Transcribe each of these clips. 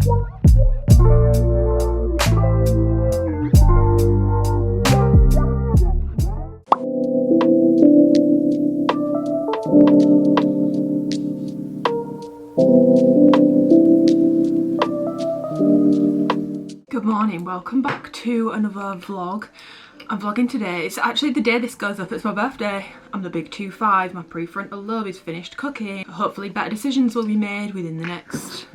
Good morning, welcome back to another vlog. I'm vlogging today. It's actually the day this goes up. It's my birthday. I'm the big 2-5. My prefrontal lobe is finished cooking. Hopefully better decisions will be made within the next,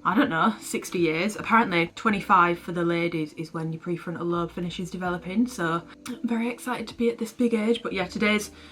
I don't know, 60 years. Apparently 25 for the ladies is when your prefrontal lobe finishes developing, so I'm very excited to be at this big age. But yeah,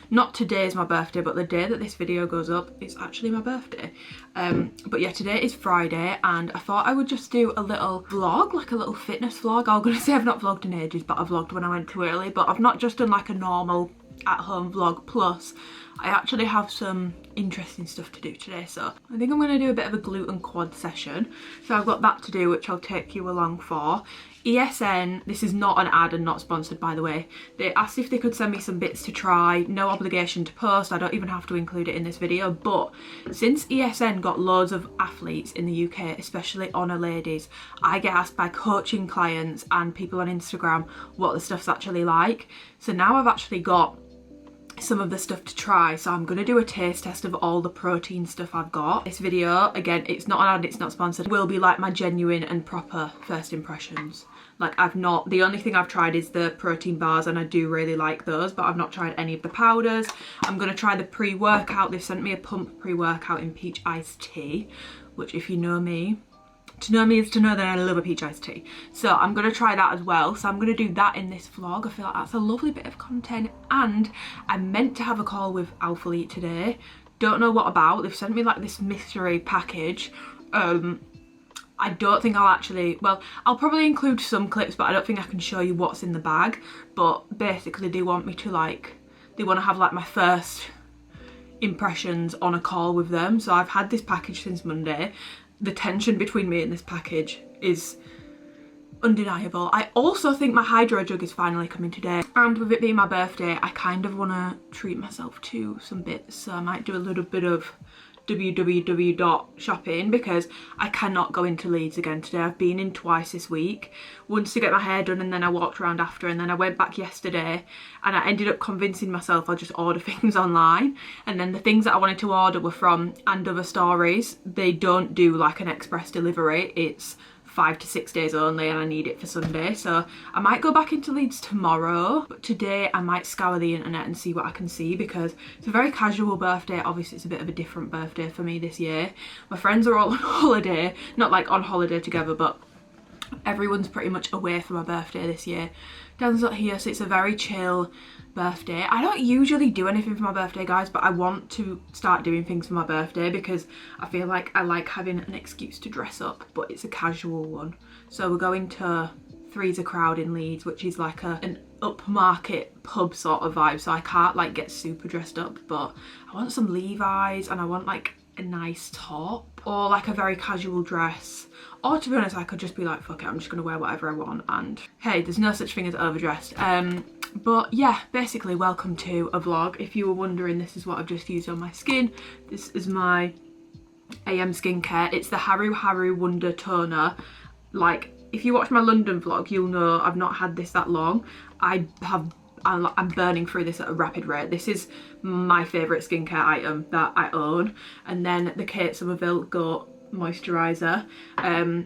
not today's my birthday, but the day that this video goes up, it's actually my birthday. But yeah, today is Friday and I thought I would just do a little vlog, like a little fitness vlog. I'm gonna say I've not vlogged in ages, but I vlogged when I went too early, but I've not just done like a normal at-home vlog. Plus I actually have some interesting stuff to do today, so I think I'm going to do a bit of a glute and quad session. So I've got that to do, which I'll take you along for. ESN, this is not an ad and not sponsored by the way, they asked if they could send me some bits to try. No obligation to post, I don't even have to include it in this video, but since ESN got loads of athletes in the UK, especially honour ladies, I get asked by coaching clients and people on Instagram what the stuff's actually like. So now I've actually got some of the stuff to try, so I'm going to do a taste test of all the protein stuff I've got. This video, again, it's not an ad, it's not sponsored, will be like my genuine and proper first impressions. Like the only thing I've tried is the protein bars and I do really like those, but I've not tried any of the powders. I'm going to try the pre-workout. They've sent me a pump pre-workout in peach iced tea, which if you know me, to know me is to know that I love a peach iced tea. So I'm going to try that as well. So I'm going to do that in this vlog. I feel like that's a lovely bit of content. And I'm meant to have a call with Alphalete today. Don't know what about. They've sent me like this mystery package. I don't think I'll actually, well, I'll probably include some clips, but I don't think I can show you what's in the bag. But basically they want me to they want to have like my first impressions on a call with them. So I've had this package since Monday. The tension between me and this package is undeniable. I also think my hydro jug is finally coming today, and with it being my birthday I kind of want to treat myself to some bits, so I might do a little bit of www.shopping because I cannot go into Leeds again today. I've been in twice this week, once to get my hair done and then I walked around after, and then I went back yesterday and I ended up convincing myself I'll just order things online. And then the things that I wanted to order were from Andover Stories. They don't do like an express delivery, it's 5 to 6 days only and I need it for Sunday. So I might go back into Leeds tomorrow, but today I might scour the internet and see what I can see because it's a very casual birthday. Obviously it's a bit of a different birthday for me this year. My friends are all on holiday, not like on holiday together, but everyone's pretty much away for my birthday this year. Dan's not here, so it's a very chill birthday. I don't usually do anything for my birthday, guys, but I want to start doing things for my birthday because I feel like I like having an excuse to dress up, but it's a casual one. So we're going to Three's a Crowd in Leeds, which is like an upmarket pub sort of vibe, so I can't like get super dressed up, but I want some Levi's and I want like a nice top or like a very casual dress. Or to be honest, I could just be like, fuck it, I'm just gonna wear whatever I want, and hey, there's no such thing as overdressed. But yeah, basically welcome to a vlog. If you were wondering, this is what I've just used on my skin. This is my AM skincare. It's the Haru Wonder Toner. Like, if you watch my London vlog, you'll know I've not had this that long. I'm burning through this at a rapid rate. This is my favourite skincare item that I own. And then the Kate Somerville Goat moisturiser.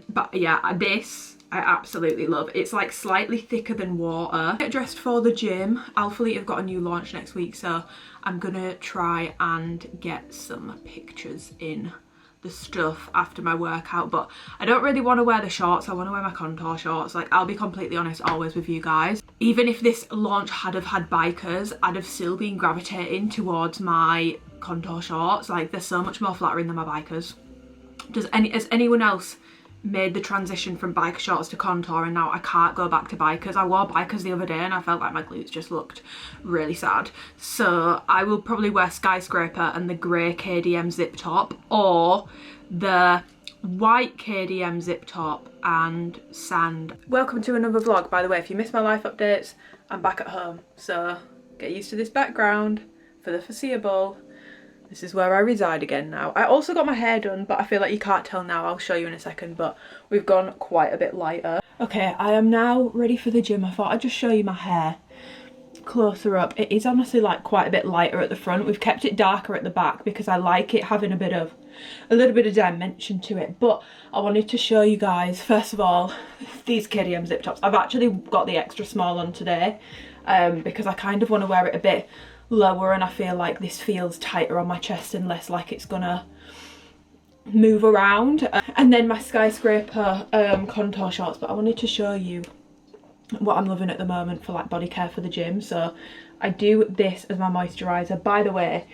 But yeah, this I absolutely love. It's like slightly thicker than water. Get dressed for the gym. Alphalete have got a new launch next week, so I'm gonna try and get some pictures in the stuff after my workout, but I don't really want to wear the shorts. I want to wear my contour shorts. Like, I'll be completely honest always with you guys, even if this launch had bikers, I'd have still been gravitating towards my contour shorts. Like, they're so much more flattering than my bikers. Has anyone else made the transition from biker shorts to contour and now I can't go back to bikers? I wore bikers the other day and I felt like my glutes just looked really sad. So I will probably wear Skyscraper and the grey KDM zip top, or the white KDM zip top and sand. Welcome to another vlog, by the way. If you missed my life updates, I'm back at home, so get used to this background for the foreseeable. This is where I reside again now. I also got my hair done, but I feel like you can't tell now. I'll show you in a second, but we've gone quite a bit lighter. Okay, I am now ready for the gym. I thought I'd just show you my hair closer up. It is honestly like quite a bit lighter at the front. We've kept it darker at the back because I like it having a little bit of dimension to it. But I wanted to show you guys, first of all, these KDM zip tops. I've actually got the extra small on today because I kind of want to wear it a bit lower, and I feel like this feels tighter on my chest and less like it's gonna move around. And then my skyscraper contour shorts. But I wanted to show you what I'm loving at the moment for like body care for the gym. So I do this as my moisturizer. By the way,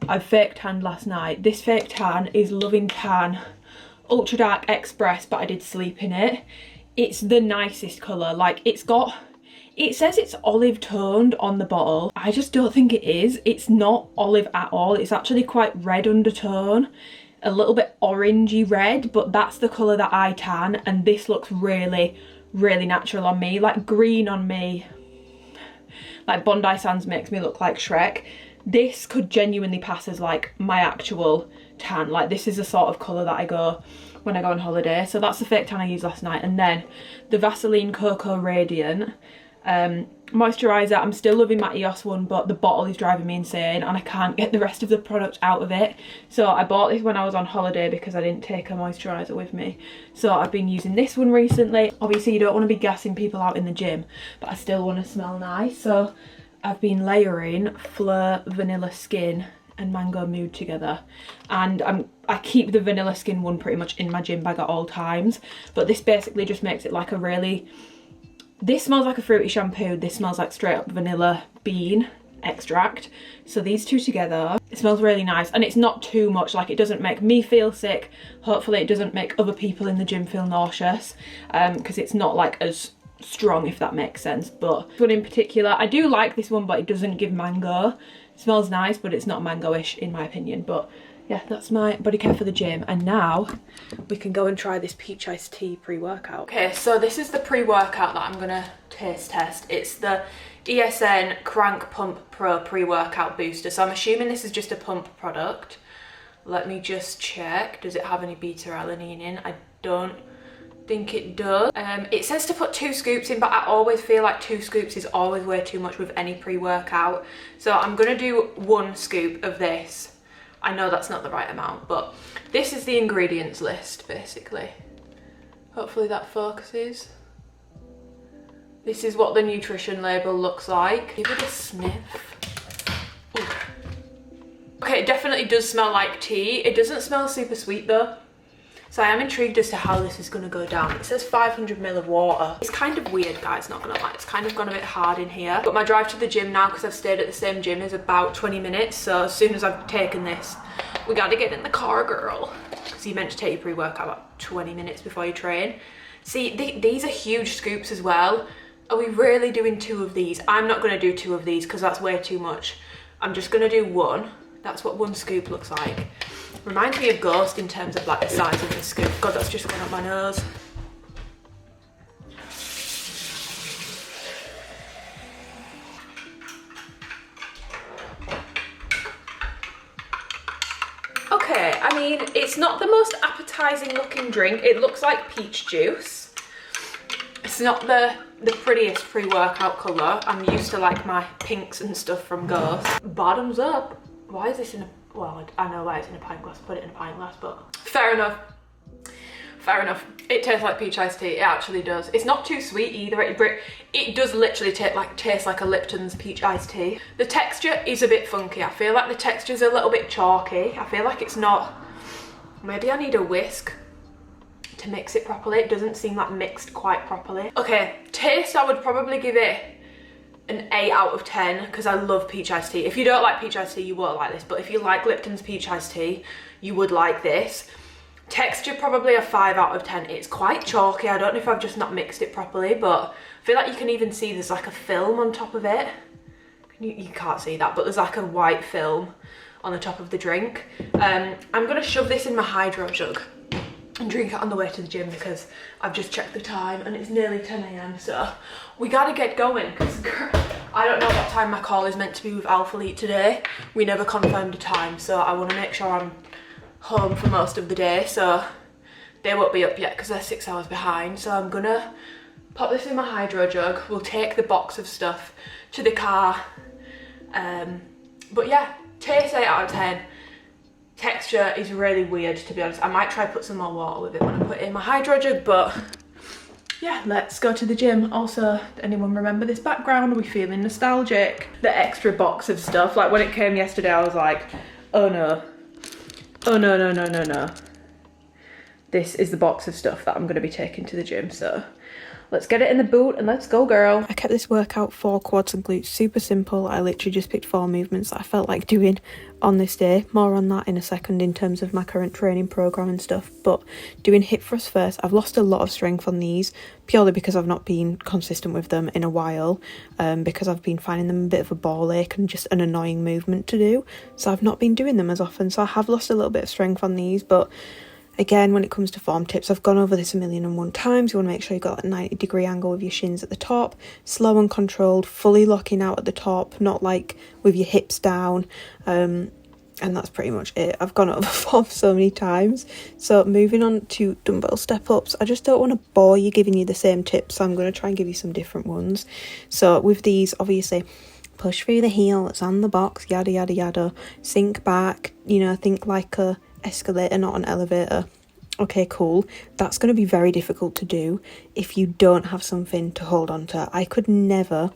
I fake tanned last night. This fake tan is Loving Tan Ultra Dark Express, but I did sleep in it. It's the nicest colour. Like it says it's olive toned on the bottle. I just don't think it is. It's not olive at all. It's actually quite red undertone, a little bit orangey red, but that's the colour that I tan, and this looks really natural on me. Like green on me, like Bondi Sands makes me look like Shrek. This could genuinely pass as like my actual tan. Like this is the sort of colour that I go when I go on holiday. So that's the fake tan I used last night. And then the Vaseline Cocoa Radiant moisturiser. I'm still loving my EOS one, but the bottle is driving me insane and I can't get the rest of the product out of it. So I bought this when I was on holiday because I didn't take a moisturiser with me. So I've been using this one recently. Obviously you don't want to be gassing people out in the gym, but I still want to smell nice. So I've been layering Fleur Vanilla Skin and Mango Mood together, and I keep the Vanilla Skin one pretty much in my gym bag at all times, but this basically just makes it like a really, this smells like a fruity shampoo, this smells like straight up vanilla bean extract. So these two together, it smells really nice, and it's not too much. Like it doesn't make me feel sick. Hopefully it doesn't make other people in the gym feel nauseous, because it's not like as strong, if that makes sense. But this one in particular, I do like this one, but it doesn't give mango. It smells nice, but it's not mango-ish in my opinion. But yeah, that's my body care for the gym. And now we can go and try this peach iced tea pre-workout. Okay, so this is the pre-workout that I'm gonna taste test. It's the ESN Crank Pump Pro pre-workout booster. So I'm assuming this is just a pump product. Let me just check. Does it have any beta alanine in? I don't think it does. It says to put 2 scoops in, but I always feel like 2 scoops is always way too much with any pre-workout. So I'm gonna do 1 scoop of this. I know that's not the right amount, but this is the ingredients list basically. Hopefully that focuses. This is what the nutrition label looks like. Give it a sniff. Ooh. Okay, it definitely does smell like tea. It doesn't smell super sweet though. So I am intrigued as to how this is going to go down. It says 500 ml of water. It's kind of weird, guys, not gonna lie. It's kind of gone a bit hard in here. But my drive to the gym now, because I've stayed at the same gym, is about 20 minutes. So as soon as I've taken this, we got to get in the car, girl. Because you meant to take your pre-workout about 20 minutes before you train. See, these are huge scoops as well. Are we really doing 2 of these? I'm not going to do 2 of these because that's way too much. I'm just going to do 1. That's what 1 scoop looks like. Reminds me of Ghost in terms of like the size of the scoop. God, that's just gone up my nose. Okay, I mean, it's not the most appetizing looking drink. It looks like peach juice. It's not the prettiest pre-workout colour. I'm used to like my pinks and stuff from Ghost. Bottoms up. Why is this in a, well, I know why it's in a pint glass, put it in a pint glass, but fair enough. Fair enough. It tastes like peach iced tea. It actually does. It's not too sweet either. It does literally taste like a Lipton's peach iced tea. The texture is a bit funky. I feel like the texture's a little bit chalky. I feel like it's not, maybe I need a whisk to mix it properly. It doesn't seem like mixed quite properly. Okay, taste, I would probably give it an 8 out of 10 because I love peach iced tea. If you don't like peach iced tea, you won't like this, but if you like Lipton's peach iced tea, you would like this. Texture, probably a 5 out of 10. It's quite chalky. I don't know if I've just not mixed it properly, but I feel like you can even see there's like a film on top of it. You can't see that, but there's like a white film on the top of the drink. I'm gonna shove this in my hydro jug. and drink it on the way to the gym because I've just checked the time and it's nearly 10 AM, so we gotta get going because I don't know what time my call is meant to be with Alphalete today. We never confirmed a time, so I want to make sure I'm home for most of the day, so they won't be up yet because they're 6 hours behind. So I'm gonna pop this in my hydro jug. We'll take the box of stuff to the car. But yeah, taste 8 out of 10. Texture is really weird, to be honest. I might try put some more water with it when I put it in my hydro jug, but yeah, let's go to the gym. Also, anyone remember this background? Are we feeling nostalgic? The extra box of stuff, like when it came yesterday, I was like, oh no. Oh no, no, no, no, no. This is the box of stuff that I'm going to be taking to the gym, so let's get it in the boot and let's go, girl. I kept this workout for quads and glutes super simple. I literally just picked 4 movements that I felt like doing on this day. More on that in a second in terms of my current training program and stuff, but doing hip thrusts first. I've lost a lot of strength on these purely because I've not been consistent with them in a while, because I've been finding them a bit of a ball ache and just an annoying movement to do, so I've not been doing them as often. So I have lost a little bit of strength on these, but again, when it comes to form tips, I've gone over this 1,001 times. You want to make sure you've got that 90-degree angle with your shins at the top, slow and controlled, fully locking out at the top, not like with your hips down. And that's pretty much it. I've gone over form so many times. So moving on to dumbbell step-ups. I just don't want to bore you giving you the same tips, so I'm going to try and give you some different ones. So with these, obviously, push through the heel, it's on the box, yada, yada, yada. Sink back, you know, think like a escalator, not an elevator. Okay, cool. That's going to be very difficult to do if you don't have something to hold on to. I could never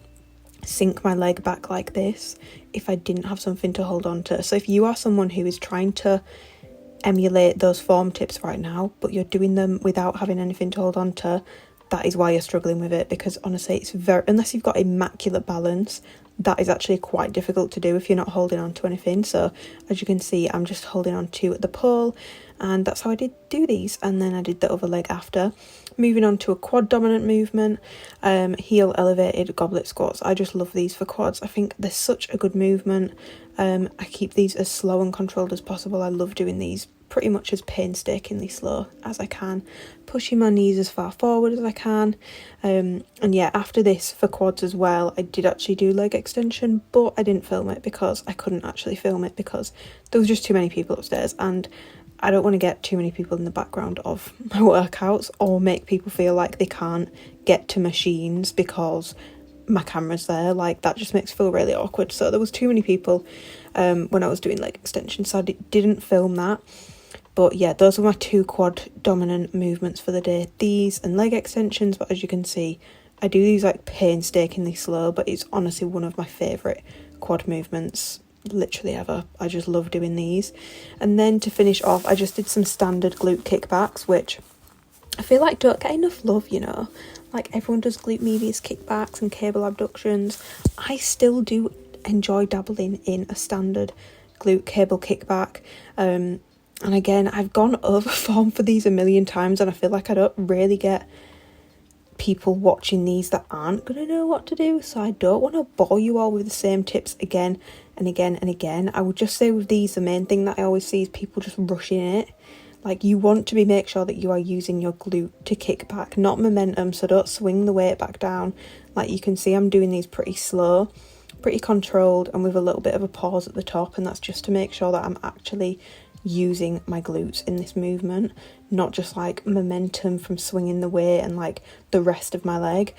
sink my leg back like this if I didn't have something to hold on to. So if you are someone who is trying to emulate those form tips right now, but you're doing them without having anything to hold on to, that is why you're struggling with it, because honestly, it's very, unless you've got immaculate balance, that is actually quite difficult to do if you're not holding on to anything. So as you can see, I'm just holding on to the pole, and that's how I did do these. And then I did the other leg after. Moving on to a quad dominant movement, heel elevated goblet squats. I just love these for quads. I think they're such a good movement. I keep these as slow and controlled as possible. I love doing these pretty much as painstakingly slow as I can, pushing my knees as far forward as I can. And yeah, after this for quads as well, I did actually do leg extension, but I didn't film it because I couldn't actually film it because there was just too many people upstairs, and I don't want to get too many people in the background of my workouts or make people feel like they can't get to machines because my camera's there. Like, that just makes it feel really awkward. So there was too many people when I was doing leg extension, so I didn't film that. But yeah, those are my 2 quad dominant movements for the day, these and leg extensions. But as you can see, I do these like painstakingly slow, but it's honestly one of my favourite quad movements literally ever. I just love doing these. And then to finish off, I just did some standard glute kickbacks, which I feel like don't get enough love, you know. Like, everyone does glute medius kickbacks and cable abductions. I still do enjoy dabbling in a standard glute cable kickback. And again, I've gone over form for these a million times, and I feel like I don't really get people watching these that aren't going to know what to do. So I don't want to bore you all with the same tips again and again and again. I would just say with these, the main thing that I always see is people just rushing it. Like, you want to make sure that you are using your glute to kick back, not momentum, so don't swing the weight back down. Like, you can see I'm doing these pretty slow, pretty controlled, and with a little bit of a pause at the top, and that's just to make sure that I'm actually using my glutes in this movement, not just like momentum from swinging the weight and like the rest of my leg.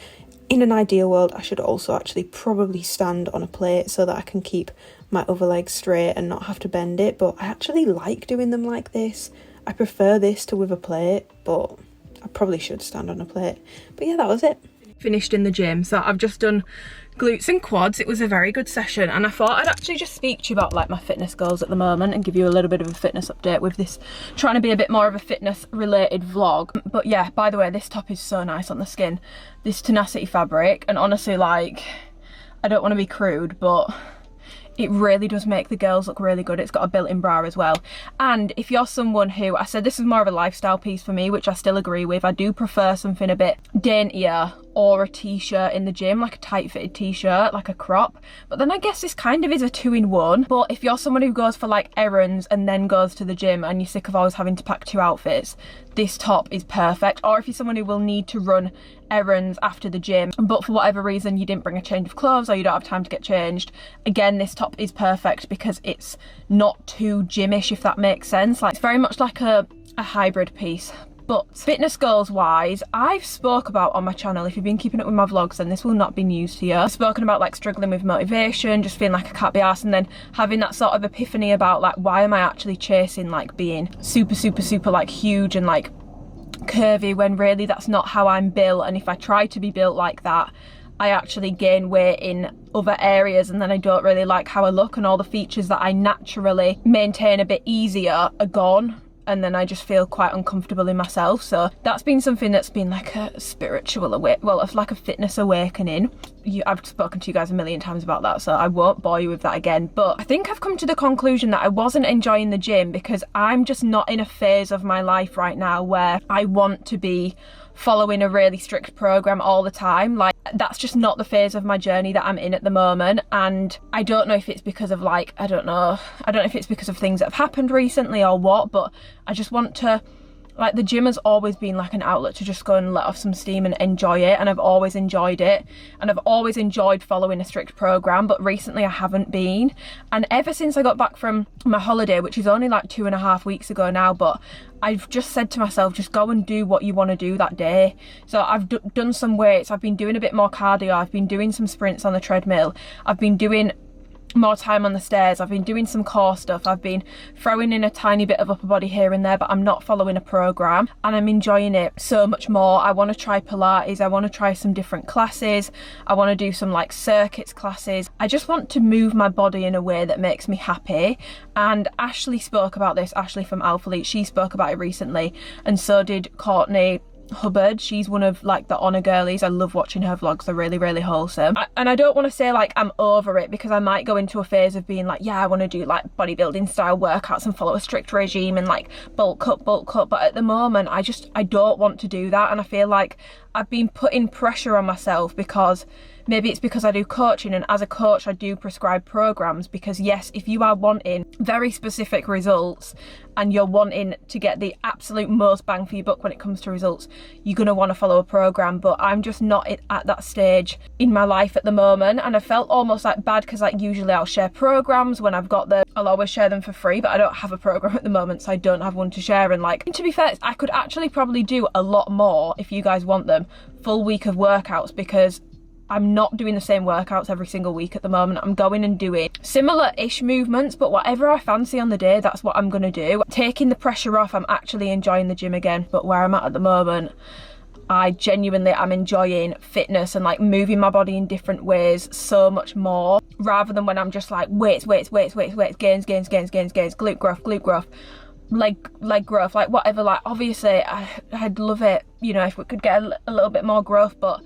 In an ideal world, I should also actually probably stand on a plate so that I can keep my other leg straight and not have to bend it, but I actually like doing them like this. I prefer this to with a plate, but I probably should stand on a plate. But yeah, that was it. Finished in the gym, so I've just done glutes and quads. It was a very good session, and I thought I'd actually just speak to you about like my fitness goals at the moment and give you a little bit of a fitness update with this, trying to be a bit more of a fitness related vlog. But yeah, by the way, this top is so nice on the skin, this tenacity fabric, and honestly, like, I don't want to be crude, but it really does make the girls look really good. It's got a built-in bra as well. And if you're someone who, I said this is more of a lifestyle piece for me, which I still agree with, I do prefer something a bit daintier or a t-shirt in the gym, like a tight fitted t-shirt, like a crop. But then I guess this kind of is a 2-in-1. But if you're someone who goes for like errands and then goes to the gym and you're sick of always having to pack 2 outfits, this top is perfect. Or if you're someone who will need to run errands after the gym, but for whatever reason you didn't bring a change of clothes or you don't have time to get changed, again, this top is perfect because it's not too gymish, if that makes sense. Like, it's very much like a hybrid piece. But fitness goals wise, I've spoke about on my channel, if you've been keeping up with my vlogs, then this will not be news to you. I've spoken about like struggling with motivation, just feeling like I can't be arsed, and then having that sort of epiphany about like, why am I actually chasing like being super like huge and like curvy when really that's not how I'm built. And if I try to be built like that, I actually gain weight in other areas, and then I don't really like how I look, and all the features that I naturally maintain a bit easier are gone, and then I just feel quite uncomfortable in myself. So that's been something that's been like a spiritual it's like a fitness awakening. I've spoken to you guys a million times about that, so I won't bore you with that again. But I think I've come to the conclusion that I wasn't enjoying the gym because I'm just not in a phase of my life right now where I want to be following a really strict program all the time. Like, that's just not the phase of my journey that I'm in at the moment. And I don't know if it's because of like, I don't know if it's because of things that have happened recently or what, but I just want to, like, the gym has always been like an outlet to just go and let off some steam and enjoy it, and I've always enjoyed it, and I've always enjoyed following a strict program, but recently I haven't been. And ever since I got back from my holiday, which is only like 2.5 weeks ago now, but I've just said to myself, just go and do what you want to do that day. So I've done some weights, I've been doing a bit more cardio, I've been doing some sprints on the treadmill, I've been doing more time on the stairs, I've been doing some core stuff, I've been throwing in a tiny bit of upper body here and there, but I'm not following a program, and I'm enjoying it so much more. I want to try Pilates, I want to try some different classes, I want to do some like circuits classes. I just want to move my body in a way that makes me happy. And Ashley spoke about this, Ashley from Alphalete, she spoke about it recently, and so did Courtney Hubbard. She's one of like the Honor girlies. I love watching her vlogs, they're really wholesome. And I don't want to say like I'm over it, because I might go into a phase of being like, yeah, I want to do like bodybuilding style workouts and follow a strict regime and like bulk up, but at the moment I don't want to do that. And I feel like I've been putting pressure on myself, because maybe it's because I do coaching, and as a coach I do prescribe programs, because yes, if you are wanting very specific results and you're wanting to get the absolute most bang for your buck when it comes to results, you're going to want to follow a program. But I'm just not at that stage in my life at the moment, and I felt almost like bad, because like usually I'll share programs when I've got them, I'll always share them for free, but I don't have a program at the moment, so I don't have one to share. And like, to be fair, I could actually probably do a lot more if you guys want them, full week of workouts, because I'm not doing the same workouts every single week at the moment. I'm going and doing similar-ish movements, but whatever I fancy on the day, that's what I'm going to do. Taking the pressure off, I'm actually enjoying the gym again. But where I'm at the moment, I genuinely am enjoying fitness and like moving my body in different ways so much more, rather than when I'm just like weights, gains, glute growth, leg growth, like whatever. Like obviously I'd love it, you know, if we could get a little bit more growth, but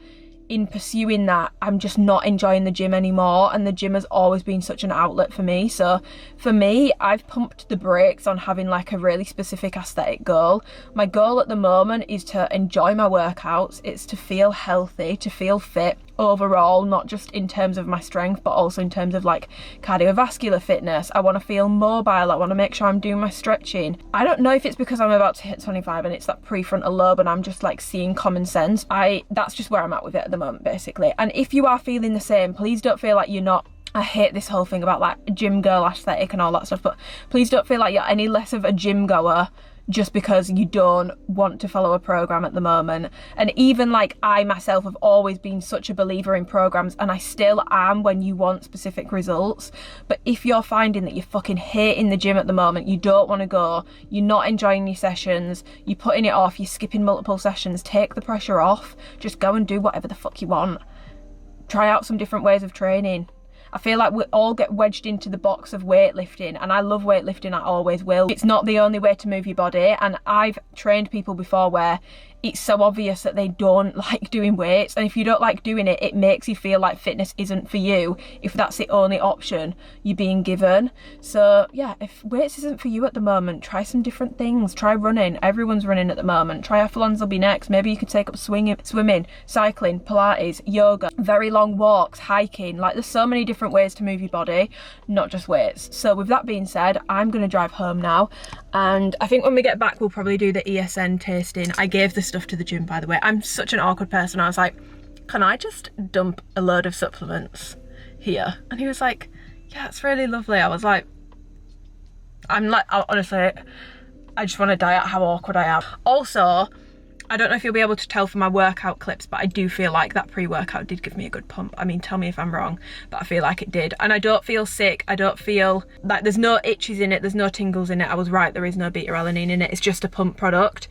in pursuing that, I'm just not enjoying the gym anymore, and the gym has always been such an outlet for me. So for me, I've pumped the brakes on having like a really specific aesthetic goal. My goal at the moment is to enjoy my workouts, it's to feel healthy, to feel fit overall, not just in terms of my strength, but also in terms of like cardiovascular fitness. I want to feel mobile, I want to make sure I'm doing my stretching. I don't know if it's because I'm about to hit 25 and it's that prefrontal lobe and I'm just like seeing common sense. That's just where I'm at with it at the moment, basically. And if you are feeling the same, please don't feel like you're not, I hate this whole thing about like gym girl aesthetic and all that stuff, but please don't feel like you're any less of a gym goer just because you don't want to follow a program at the moment. And even like I myself have always been such a believer in programs, and I still am when you want specific results. But if you're finding that you're fucking hating the gym at the moment, you don't want to go, you're not enjoying your sessions, you're putting it off, you're skipping multiple sessions, take the pressure off, just go and do whatever the fuck you want. Try out some different ways of training. I feel like we all get wedged into the box of weightlifting, and I love weightlifting, I always will. It's not the only way to move your body, and I've trained people before where it's so obvious that they don't like doing weights, and if you don't like doing it, it makes you feel like fitness isn't for you if that's the only option you're being given. So yeah, if weights isn't for you at the moment, try some different things. Try running. Everyone's running at the moment. Triathlons will be next. Maybe you could take up swimming, cycling, Pilates, yoga, very long walks, hiking. Like, there's so many different ways to move your body, not just weights. So with that being said, I'm gonna drive home now, and I think when we get back we'll probably do the ESN tasting. I gave the stuff to the gym, by the way. I'm such an awkward person. I was like, can I just dump a load of supplements here? And he was like, yeah, it's really lovely. I was like, honestly, I just want to die at how awkward I am. Also, I don't know if you'll be able to tell from my workout clips, but I do feel like that pre-workout did give me a good pump. I mean, tell me if I'm wrong, but I feel like it did. And I don't feel sick. I don't feel like there's no itches in it. There's no tingles in it. I was right, there is no beta-alanine in it. It's just a pump product.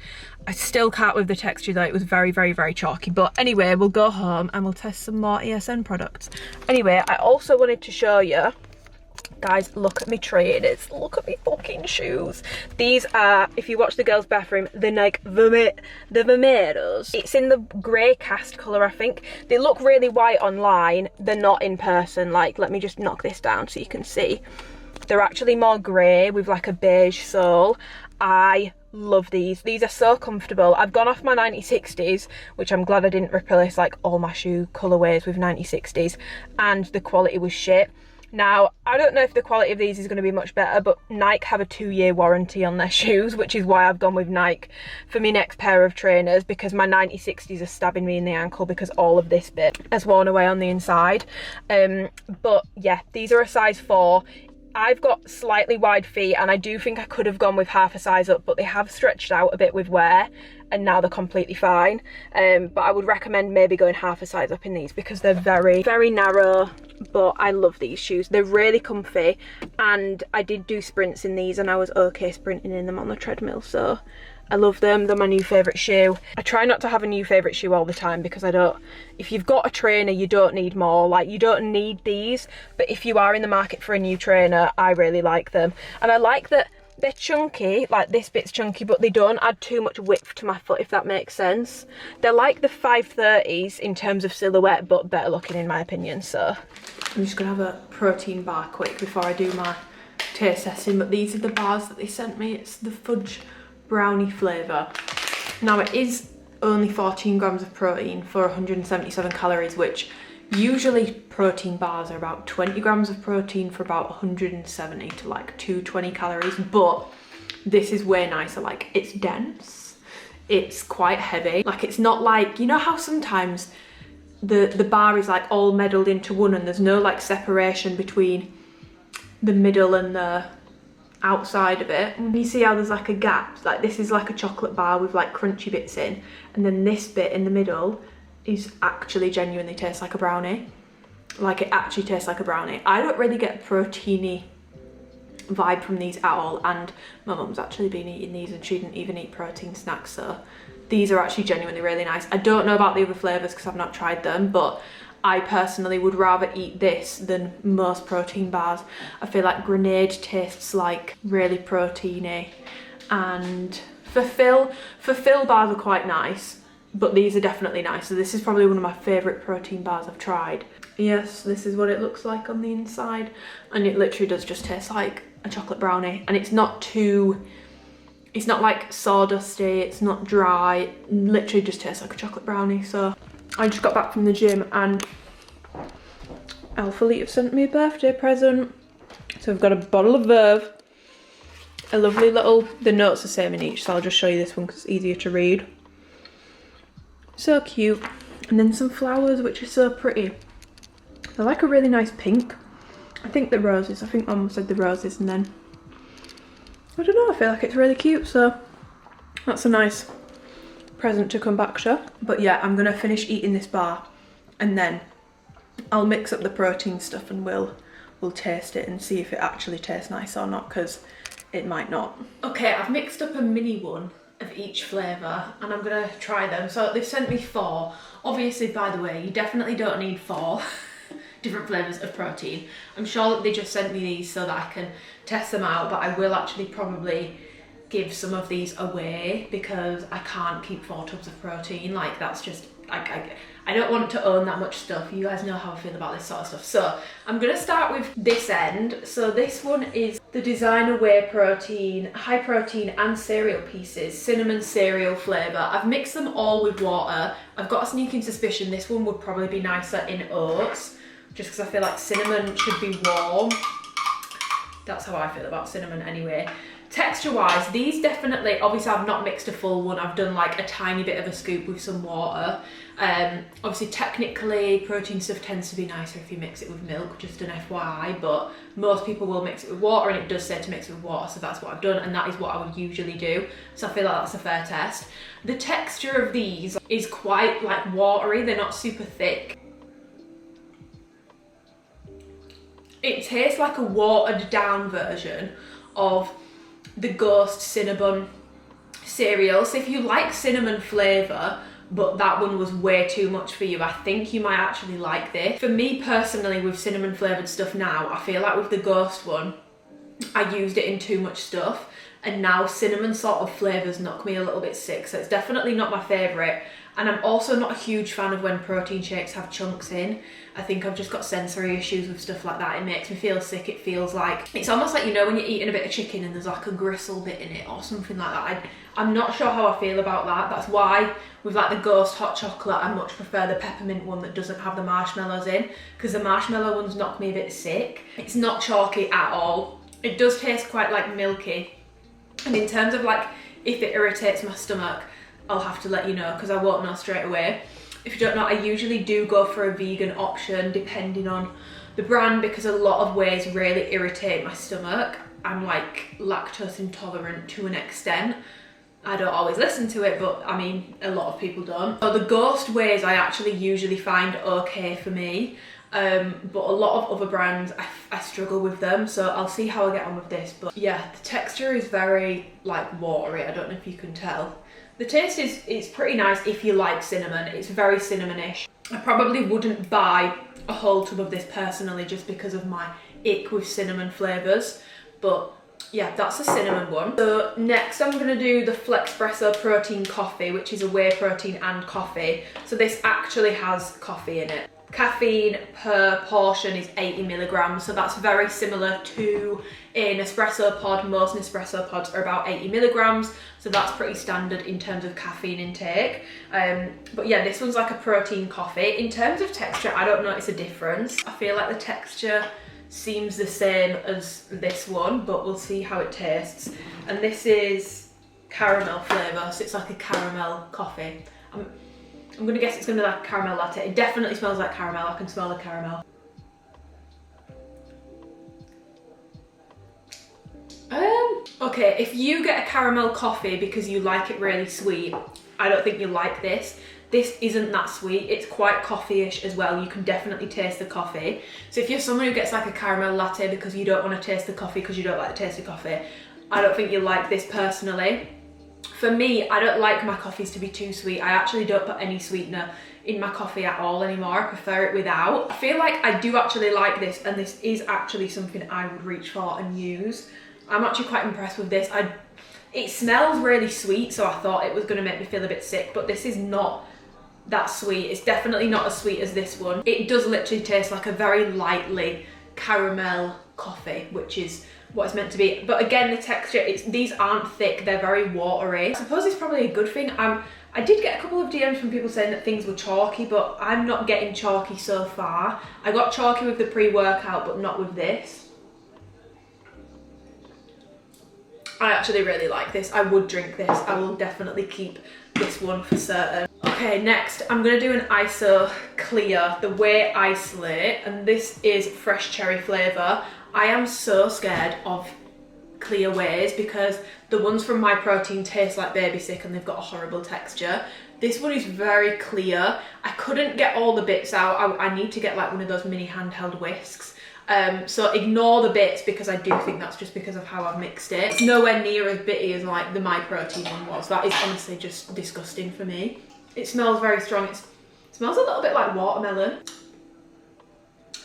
I still can't with the texture though. It was very, very, very chalky. But anyway, we'll go home and we'll test some more ESN products. Anyway, I also wanted to show you, guys, look at me trainers, look at me fucking shoes. These are, if you watch the girls' bathroom, they're like the Vermeeros. It's in the grey cast colour, I think. They look really white online, they're not in person. Like, let me just knock this down so you can see. They're actually more grey with like a beige sole. I love these. These are so comfortable. I've gone off my 90/60s, which I'm glad I didn't replace like all my shoe colourways with 90/60s, and the quality was shit. Now, I don't know if the quality of these is going to be much better, but Nike have a 2-year warranty on their shoes, which is why I've gone with Nike for my next pair of trainers, because my 90/60s are stabbing me in the ankle because all of this bit has worn away on the inside. But yeah, these are a size 4. I've got slightly wide feet, and I do think I could have gone with half a size up, but they have stretched out a bit with wear, and now they're completely fine. But I would recommend maybe going half a size up in these because they're very, very narrow, but I love these shoes. They're really comfy, and I did do sprints in these and I was okay sprinting in them on the treadmill, so I love them. They're my new favourite shoe. I try not to have a new favourite shoe all the time because I don't, if you've got a trainer, you don't need more. Like, you don't need these, but if you are in the market for a new trainer, I really like them. And I like that they're chunky, like this bit's chunky, but they don't add too much width to my foot, if that makes sense. They're like the 530s in terms of silhouette, but better looking in my opinion. So I'm just gonna have a protein bar quick before I do my taste testing. But these are the bars that they sent me. It's the fudge brownie flavour. Now, it is only 14 grams of protein for 177 calories, which usually protein bars are about 20 grams of protein for about 170 to like 220 calories, but this is way nicer. Like, it's dense, it's quite heavy. Like, it's not like, you know how sometimes the bar is like all meddled into one and there's no like separation between the middle and the outside of it. And you see how there's like a gap? Like, this is like a chocolate bar with like crunchy bits in, and then this bit in the middle is actually genuinely tastes like a brownie. Like, it actually tastes like a brownie. I don't really get a proteiny vibe from these at all, and my mum's actually been eating these and she didn't even eat protein snacks, so these are actually genuinely really nice. I don't know about the other flavours because I've not tried them, but I personally would rather eat this than most protein bars. I feel like Grenade tastes like really proteiny, and Fulfill bars are quite nice, but these are definitely nice. So this is probably one of my favourite protein bars I've tried. Yes, this is what it looks like on the inside, and it literally does just taste like a chocolate brownie, and it's not like sawdusty, it's not dry, it literally just tastes like a chocolate brownie. So I just got back from the gym and Alphalete have sent me a birthday present. So I've got a bottle of Verve, a lovely little, the notes are the same in each, so I'll just show you this one because it's easier to read. So cute. And then some flowers, which are so pretty. They're like a really nice pink. I think the roses, I think Mum said the roses, and then I don't know, I feel like it's really cute, so that's a nice present to come back to. But yeah, I'm gonna finish eating this bar and then I'll mix up the protein stuff and we'll taste it and see if it actually tastes nice or not, because it might not. Okay, I've mixed up a mini one of each flavour and I'm gonna try them. So they've sent me 4. Obviously, by the way, you definitely don't need 4 different flavours of protein. I'm sure that they just sent me these so that I can test them out, but I will actually probably give some of these away because I can't keep 4 tubs of protein. Like, that's just, I don't want to own that much stuff. You guys know how I feel about this sort of stuff. So I'm gonna start with this end. So this one is the designer whey protein, high protein and cereal pieces, cinnamon cereal flavour. I've mixed them all with water. I've got a sneaking suspicion this one would probably be nicer in oats, just because I feel like cinnamon should be warm. That's how I feel about cinnamon anyway. Texture wise, these definitely, obviously I've not mixed a full one, I've done like a tiny bit of a scoop with some water. Obviously technically protein stuff tends to be nicer if you mix it with milk, just an FYI, but most people will mix it with water, and it does say to mix it with water, so that's what I've done, and that is what I would usually do, so I feel like that's a fair test. The texture of these is quite like watery, they're not super thick. It tastes like a watered down version of the Ghost Cinnabon cereal. So if you like cinnamon flavour, but that one was way too much for you, I think you might actually like this. For me personally, with cinnamon flavoured stuff now, I feel like with the Ghost one, I used it in too much stuff, and now cinnamon sort of flavours knock me a little bit sick, so it's definitely not my favourite. And I'm also not a huge fan of when protein shakes have chunks in. I think I've just got sensory issues with stuff like that. It makes me feel sick. It feels like, it's almost like, you know, when you're eating a bit of chicken and there's like a gristle bit in it or something like that. I'm not sure how I feel about that. That's why with like the Ghost hot chocolate, I much prefer the peppermint one that doesn't have the marshmallows in, because the marshmallow ones knock me a bit sick. It's not chalky at all. It does taste quite like milky. And in terms of like, if it irritates my stomach, I'll have to let you know, because I won't know straight away. If you don't know, I usually do go for a vegan option depending on the brand, because a lot of wheys really irritate my stomach. I'm like lactose intolerant to an extent. I don't always listen to it, but I mean, a lot of people don't. So the Ghost wheys I actually usually find okay for me. But a lot of other brands, I struggle with them, so I'll see how I get on with this. But yeah, the texture is very like watery. I don't know if you can tell. The taste is pretty nice if you like cinnamon. It's very cinnamonish. I probably wouldn't buy a whole tub of this personally, just because of my ick with cinnamon flavours. But yeah, that's a cinnamon one. So next I'm gonna do the Flexpresso protein coffee, which is a whey protein and coffee. So this actually has coffee in it. Caffeine per portion is 80 milligrams, so that's very similar to an espresso pod. Most Nespresso pods are about 80 milligrams, so that's pretty standard in terms of caffeine intake. But yeah, this one's like a protein coffee. In terms of texture, I don't notice a difference. I feel like the texture seems the same as this one, but we'll see how it tastes. And this is caramel flavour, so it's like a caramel coffee. I'm gonna guess it's gonna be like a caramel latte. It definitely smells like caramel. I can smell the caramel. Okay, if you get a caramel coffee because you like it really sweet, I don't think you'll like this. This isn't that sweet. It's quite coffee-ish as well. You can definitely taste the coffee. So if you're someone who gets like a caramel latte because you don't want to taste the coffee because you don't like the taste of coffee, I don't think you'll like this personally. For me, I don't like my coffees to be too sweet. I actually don't put any sweetener in my coffee at all anymore. I prefer it without. I feel like I do actually like this, and this is actually something I would reach for and use. I'm actually quite impressed with this. It smells really sweet, so I thought it was going to make me feel a bit sick, but this is not that sweet. It's definitely not as sweet as this one. It does literally taste like a very lightly caramel coffee, which is what it's meant to be. But again, the texture, these aren't thick, they're very watery. I suppose it's probably a good thing. I did get a couple of DMs from people saying that things were chalky, but I'm not getting chalky so far. I got chalky with the pre-workout, but not with this. I actually really like this. I would drink this. I will definitely keep this one for certain. Okay, next I'm gonna do an ISO clear, the whey isolate, and this is fresh cherry flavour. I am so scared of clear wheys because the ones from My Protein taste like baby sick and they've got a horrible texture. This one is very clear. I couldn't get all the bits out. I need to get like one of those mini handheld whisks. So ignore the bits because I do think that's just because of how I've mixed it. It's nowhere near as bitty as like the My Protein one was. That is honestly just disgusting for me. It smells very strong. It smells a little bit like watermelon.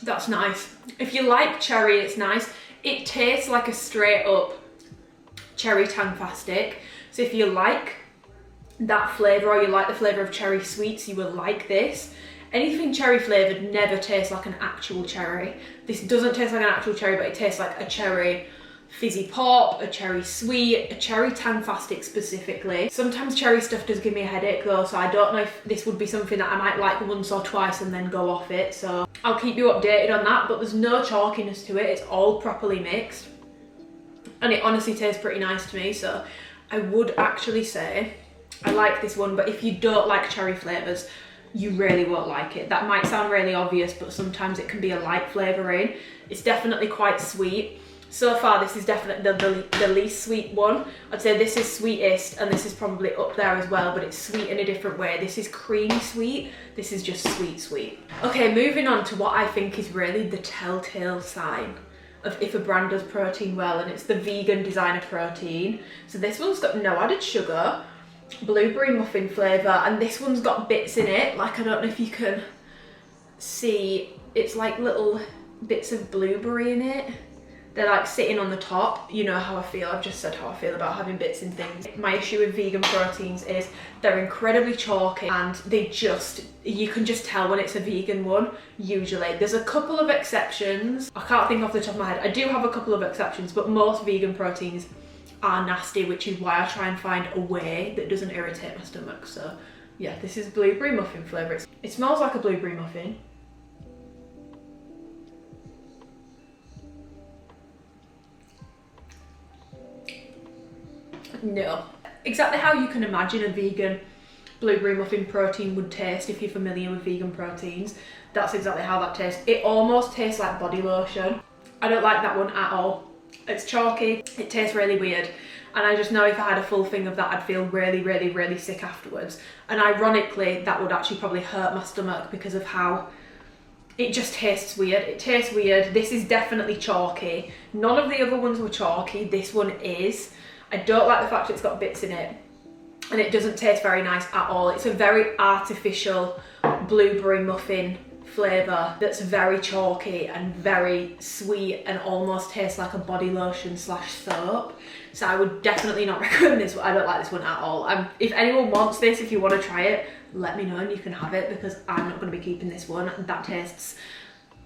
That's nice. If you like cherry, it's nice. It tastes like a straight up cherry tangfastic. So if you like that flavour, or you like the flavour of cherry sweets, you will like this. Anything cherry flavoured never tastes like an actual cherry. This doesn't taste like an actual cherry, but it tastes like a cherry fizzy pop, a cherry sweet, a cherry tangfastic specifically. Sometimes cherry stuff does give me a headache though, so I don't know if this would be something that I might like once or twice and then go off it. So I'll keep you updated on that, but there's no chalkiness to it. It's all properly mixed. And it honestly tastes pretty nice to me, so I would actually say I like this one, but if you don't like cherry flavours, you really won't like it. That might sound really obvious, but sometimes it can be a light flavouring. It's definitely quite sweet. So far, this is definitely the least sweet one. I'd say this is sweetest, and this is probably up there as well, but it's sweet in a different way. This is creamy sweet. This is just sweet, sweet. Okay, moving on to what I think is really the telltale sign of if a brand does protein well, and it's the vegan designer protein. So this one's got no added sugar, blueberry muffin flavour, and this one's got bits in it. Like, I don't know if you can see, it's like little bits of blueberry in it. They're like sitting on the top. You know how I feel. I've just said how I feel about having bits in things. My issue with vegan proteins is they're incredibly chalky, and they just, you can just tell when it's a vegan one, usually. There's a couple of exceptions. I can't think off the top of my head. I do have a couple of exceptions, but most vegan proteins are nasty, which is why I try and find a whey that doesn't irritate my stomach. So yeah, this is blueberry muffin flavour. It smells like a blueberry muffin. No. Exactly how you can imagine a vegan blueberry muffin protein would taste if you're familiar with vegan proteins. That's exactly how that tastes. It almost tastes like body lotion. I don't like that one at all. It's chalky, it tastes really weird, and I just know if I had a full thing of that, I'd feel really, really, really sick afterwards. And ironically, that would actually probably hurt my stomach because of how it just tastes weird. It tastes weird. This is definitely chalky. None of the other ones were chalky. This one is. I don't like the fact it's got bits in it, and it doesn't taste very nice at all. It's a very artificial blueberry muffin flavour that's very chalky and very sweet and almost tastes like a body lotion slash soap. So I would definitely not recommend this one. I don't like this one at all. If anyone wants this, if you want to try it, let me know and you can have it, because I'm not going to be keeping this one. That tastes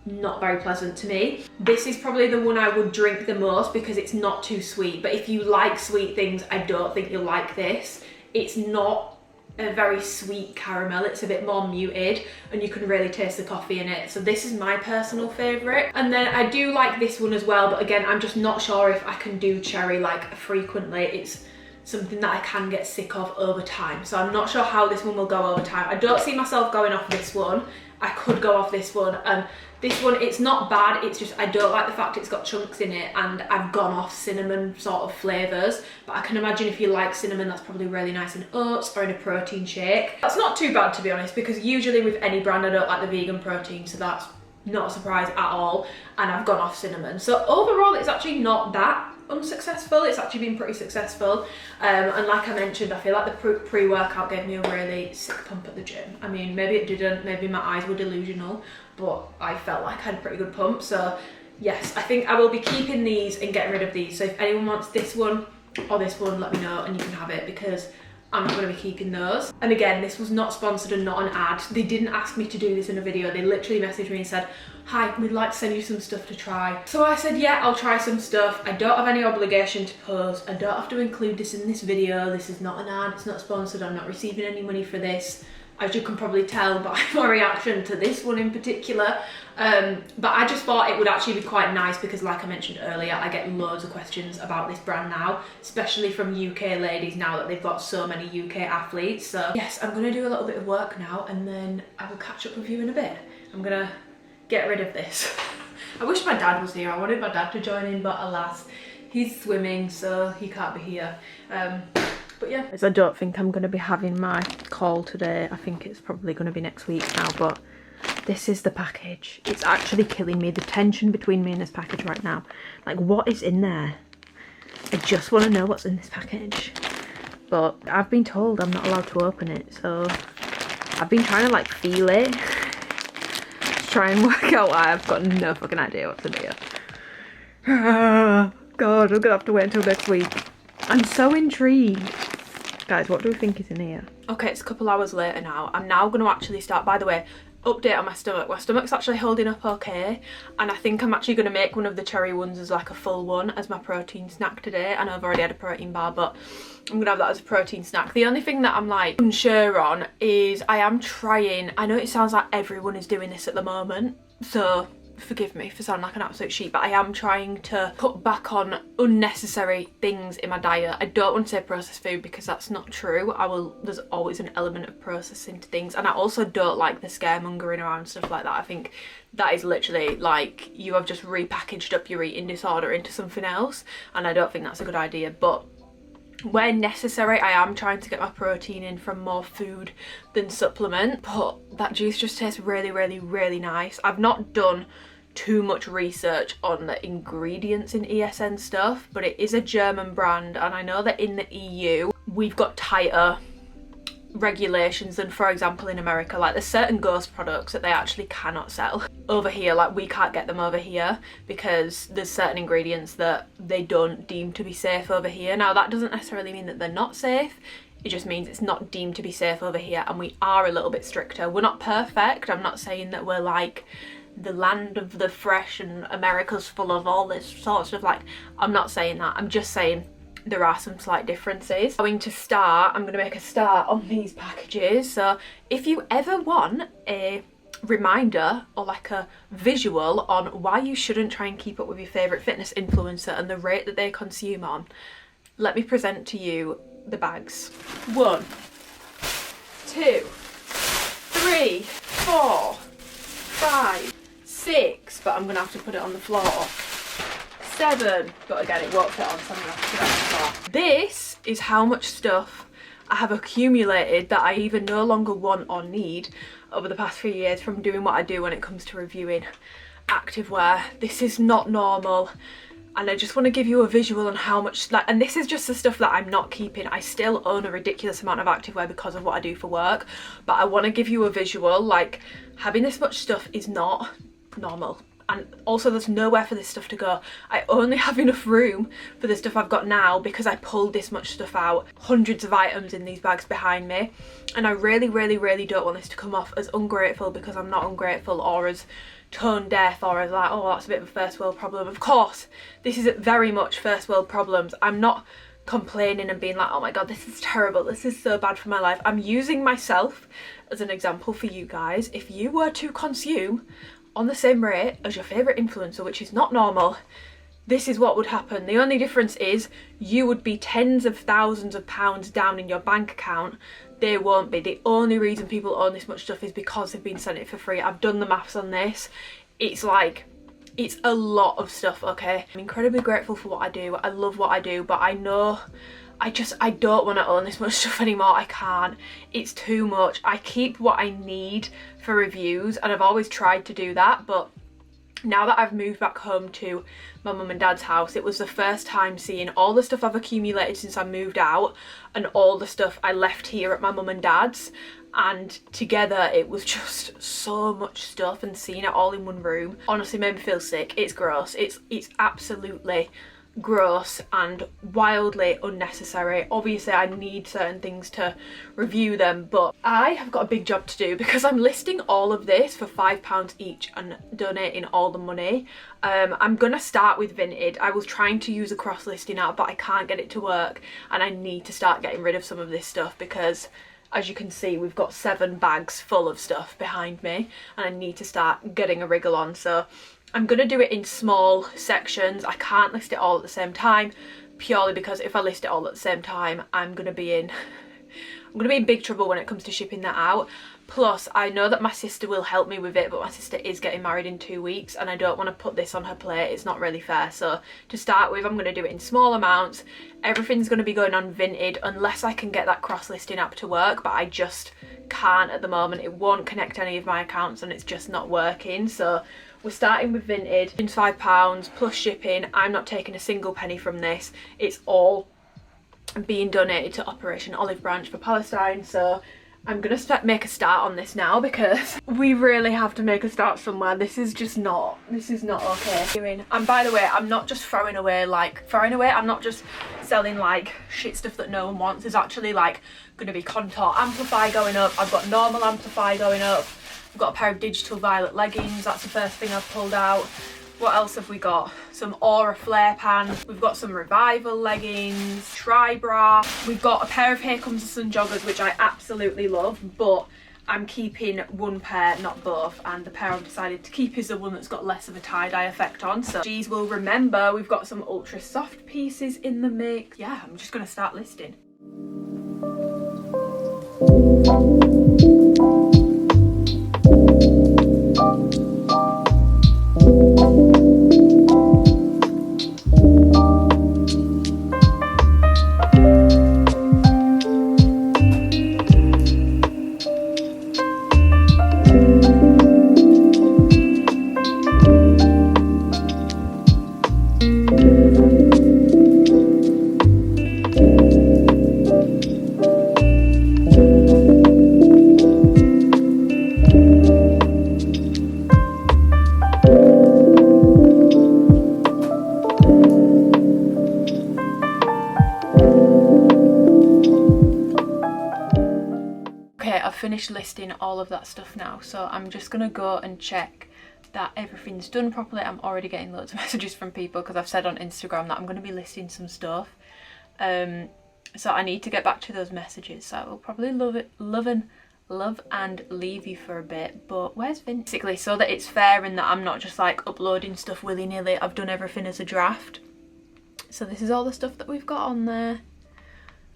not very pleasant to me. This is probably the one I would drink the most because it's not too sweet, but if you like sweet things, I don't think you'll like this. It's not a very sweet caramel, it's a bit more muted, and you can really taste the coffee in it. So this is my personal favourite. And then I do like this one as well, but again, I'm just not sure if I can do cherry like frequently. It's something that I can get sick of over time, so I'm not sure how this one will go over time. I don't see myself going off this one. I could go off this one, and this one, it's not bad, it's just I don't like the fact it's got chunks in it, and I've gone off cinnamon sort of flavours. But I can imagine if you like cinnamon, that's probably really nice in oats or in a protein shake. That's not too bad, to be honest, because usually with any brand I don't like the vegan protein, so that's not a surprise at all, and I've gone off cinnamon. So overall, it's actually not that unsuccessful. It's actually been pretty successful, and like I mentioned, I feel like the pre-workout gave me a really sick pump at the gym. I mean, maybe it didn't, maybe my eyes were delusional, but I felt like I had a pretty good pump. So yes, I think I will be keeping these and getting rid of these. So if anyone wants this one or this one, let me know and you can have it, because I'm not going to be keeping those. And again, this was not sponsored and not an ad. They didn't ask me to do this in a video. They literally messaged me and said, hi, we'd like to send you some stuff to try. So I said, yeah, I'll try some stuff. I don't have any obligation to post. I don't have to include this in this video. This is not an ad. It's not sponsored. I'm not receiving any money for this, as you can probably tell by my reaction to this one in particular. But I just thought it would actually be quite nice because, like I mentioned earlier, I get loads of questions about this brand now, especially from UK ladies now that they've got so many UK athletes. So yes, I'm going to do a little bit of work now and then I will catch up with you in a bit. I'm going to get rid of this. I wish my dad was here. I wanted my dad to join in, but alas, he's swimming, so he can't be here. But yeah, I don't think I'm going to be having my call today. I think it's probably going to be next week now, but this is the package. It's actually killing me, the tension between me and this package right now. Like, what is in there? I just want to know what's in this package. But I've been told I'm not allowed to open it, so I've been trying to like feel it. Just try and work out why. I've got no fucking idea what's in here. God, I'm going to have to wait until next week. I'm so intrigued. Guys, what do we think is in here? Okay, it's a couple hours later now. I'm now going to actually start, by the way, update on my stomach. My stomach's actually holding up okay, and I think I'm actually going to make one of the cherry ones as like a full one as my protein snack today. I know I've already had a protein bar, but I'm going to have that as a protein snack. The only thing that I'm like unsure on is I am trying, I know it sounds like everyone is doing this at the moment, so forgive me for sounding like an absolute sheep, but I am trying to cut back on unnecessary things in my diet. I don't want to say processed food because that's not true. There's always an element of processing to things, and I also don't like the scaremongering around stuff like that. I think that is literally like you have just repackaged up your eating disorder into something else, and I don't think that's a good idea. But where necessary, I am trying to get my protein in from more food than supplement, but that juice just tastes really, really, really nice. I've not done too much research on the ingredients in ESN stuff, but it is a German brand, and I know that in the EU we've got tighter regulations than, for example, in America. Like, there's certain ghost products that they actually cannot sell over here. Like, we can't get them over here because there's certain ingredients that they don't deem to be safe over here. Now, that doesn't necessarily mean that they're not safe. It just means it's not deemed to be safe over here, and we are a little bit stricter. We're not perfect. I'm not saying that we're like the land of the fresh and America's full of all this sort of stuff. Like, I'm not saying that. I'm just saying there are some slight differences. I'm going to make a start on these packages. So if you ever want a reminder or like a visual on why you shouldn't try and keep up with your favourite fitness influencer and the rate that they consume on, let me present to you the bags. 1, 2, 3, 4, 5, 6, but I'm gonna have to put it on the floor. 7, but again it won't fit on, so I'm gonna have to put it on the floor. This is how much stuff I have accumulated that I either no longer want or need over the past few years from doing what I do when it comes to reviewing activewear. This is not normal, and I just want to give you a visual on how much, like, and this is just the stuff that I'm not keeping. I still own a ridiculous amount of activewear because of what I do for work, but I want to give you a visual. Like, having this much stuff is not normal, and also there's nowhere for this stuff to go. I only have enough room for the stuff I've got now because I pulled this much stuff out. Hundreds of items in these bags behind me, and I really, really, really don't want this to come off as ungrateful, because I'm not ungrateful, or as tone deaf, or as like, oh, that's a bit of a first world problem. Of course, this is very much first world problems. I'm not complaining and being like, oh my god, this is terrible, this is so bad for my life. I'm using myself as an example for you guys. If you were to consume on the same rate as your favourite influencer, which is not normal, this is what would happen. The only difference is you would be tens of thousands of pounds down in your bank account. They won't be. The only reason people own this much stuff is because they've been sent it for free. I've done the maths on this. It's like, it's a lot of stuff, okay? I'm incredibly grateful for what I do. I love what I do, but I know I don't want to own this much stuff anymore. I can't. It's too much. I keep what I need for reviews, and I've always tried to do that, but now that I've moved back home to my mum and dad's house, it was the first time seeing all the stuff I've accumulated since I moved out and all the stuff I left here at my mum and dad's, and together it was just so much stuff, and seeing it all in one room honestly made me feel sick. It's gross. It's absolutely gross and wildly unnecessary. Obviously I need certain things to review them, but I have got a big job to do because I'm listing all of this for £5 each and donating all the money. I'm gonna start with Vinted. I was trying to use a cross listing app, but I can't get it to work, and I need to start getting rid of some of this stuff because, as you can see, we've got 7 bags full of stuff behind me, and I need to start getting a wriggle on. So I'm going to do it in small sections. I can't list it all at the same time, purely because if I list it all at the same time, I'm going to be in big trouble when it comes to shipping that out. Plus, I know that my sister will help me with it, but my sister is getting married in 2 weeks, and I don't want to put this on her plate. It's not really fair. So to start with, I'm going to do it in small amounts. Everything's going to be going on Vinted unless I can get that cross-listing app to work, but I just can't at the moment. It won't connect any of my accounts, and it's just not working. So we're starting with Vinted. It's £5 plus shipping. I'm not taking a single penny from this. It's all being donated to Operation Olive Branch for Palestine. So I'm gonna make a start on this now because we really have to make a start somewhere. This is not okay. And by the way, I'm not just throwing away, I'm not just selling like shit stuff that no one wants. There's actually like gonna be contour amplify going up. I've got normal amplify going up. I've got a pair of digital violet leggings. That's the first thing I've pulled out. What else have we got? Some Aura flare pants. We've got some Revival leggings, tri-bra. We've got a pair of Here Comes the Sun joggers, which I absolutely love, but I'm keeping one pair, not both, and the pair I've decided to keep is the one that's got less of a tie-dye effect on. So G's will remember. We've got some ultra soft pieces in the mix. Yeah, I'm just gonna start listing. Finished listing all of that stuff now, so I'm just gonna go and check that everything's done properly. I'm already getting loads of messages from people because I've said on Instagram that I'm going to be listing some stuff, so I need to get back to those messages. So I will probably love and leave you for a bit. But where's Vince? Basically, so that it's fair and that I'm not just like uploading stuff willy-nilly, I've done everything as a draft. So this is all the stuff that we've got on there.